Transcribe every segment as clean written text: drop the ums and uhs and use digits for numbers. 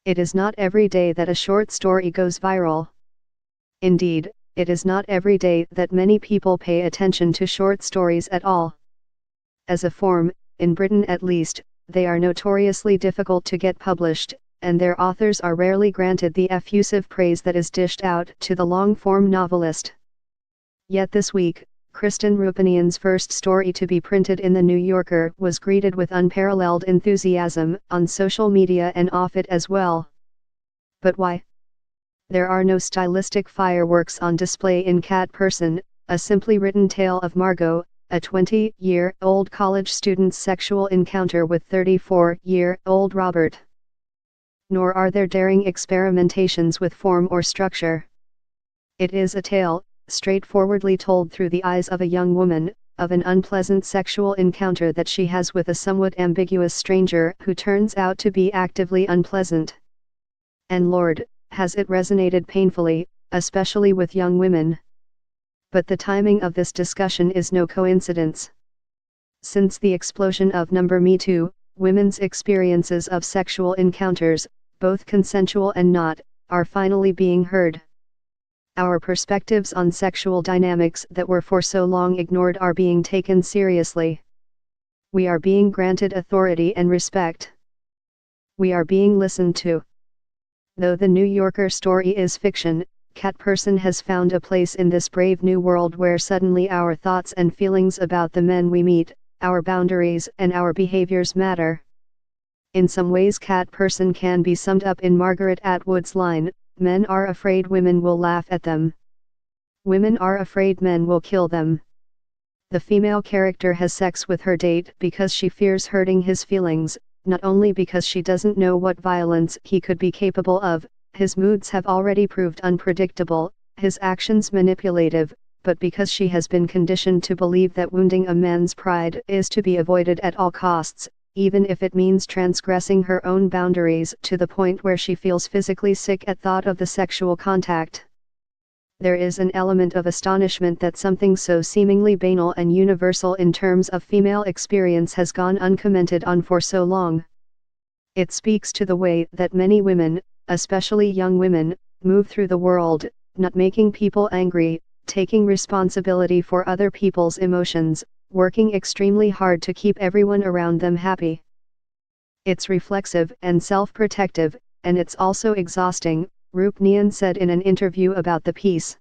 It is not every day that a short story goes viral. Indeed, it is not every day that many people pay attention to short stories at all. As a form, in Britain at least, they are notoriously difficult to get published, and their authors are rarely granted the effusive praise that is dished out to the long-form novelist. Yet this week, Kristen Roupenian's first story to be printed in The New Yorker was greeted with unparalleled enthusiasm on social media and off it as well. But why? There are no stylistic fireworks on display in Cat Person, a simply written tale of Margot, a 20-year-old college student's sexual encounter with 34-year-old Robert. Nor are there daring experimentations with form or structure. It is a tale, straightforwardly told through the eyes of a young woman, of an unpleasant sexual encounter that she has with a somewhat ambiguous stranger who turns out to be actively unpleasant. And Lord, has it resonated painfully, especially with young women. But the timing of this discussion is no coincidence. Since the explosion of Me Too, women's experiences of sexual encounters, both consensual and not, are finally being heard. Our perspectives on sexual dynamics that were for so long ignored are being taken seriously. We are being granted authority and respect. We are being listened to. Though the New Yorker story is fiction, Cat Person has found a place in this brave new world where suddenly our thoughts and feelings about the men we meet, our boundaries and our behaviors matter. In some ways Cat Person can be summed up in Margaret Atwood's line, "Men are afraid women will laugh at them. Women are afraid men will kill them." The female character has sex with her date because she fears hurting his feelings, not only because she doesn't know what violence he could be capable of. His moods have already proved unpredictable, his actions manipulative, but because she has been conditioned to believe that wounding a man's pride is to be avoided at all costs, even if it means transgressing her own boundaries to the point where she feels physically sick at thought of the sexual contact. There is an element of astonishment that something so seemingly banal and universal in terms of female experience has gone uncommented on for so long. It speaks to the way that many women, especially young women, move through the world, not making people angry, taking responsibility for other people's emotions, working extremely hard to keep everyone around them happy. It's reflexive and self-protective, and it's also exhausting, Roupenian said in an interview about the piece.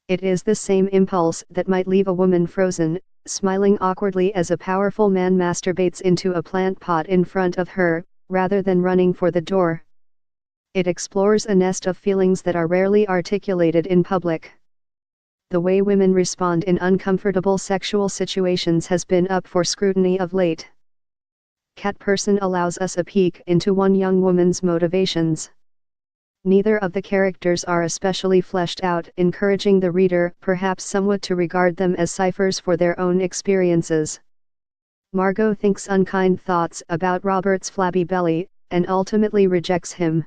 It is the same impulse that might leave a woman frozen, smiling awkwardly as a powerful man masturbates into a plant pot in front of her, rather than running for the door. It explores a nest of feelings that are rarely articulated in public. The way women respond in uncomfortable sexual situations has been up for scrutiny of late. Cat Person allows us a peek into one young woman's motivations. Neither of the characters are especially fleshed out, encouraging the reader perhaps somewhat to regard them as ciphers for their own experiences. Margot thinks unkind thoughts about Robert's flabby belly, and ultimately rejects him.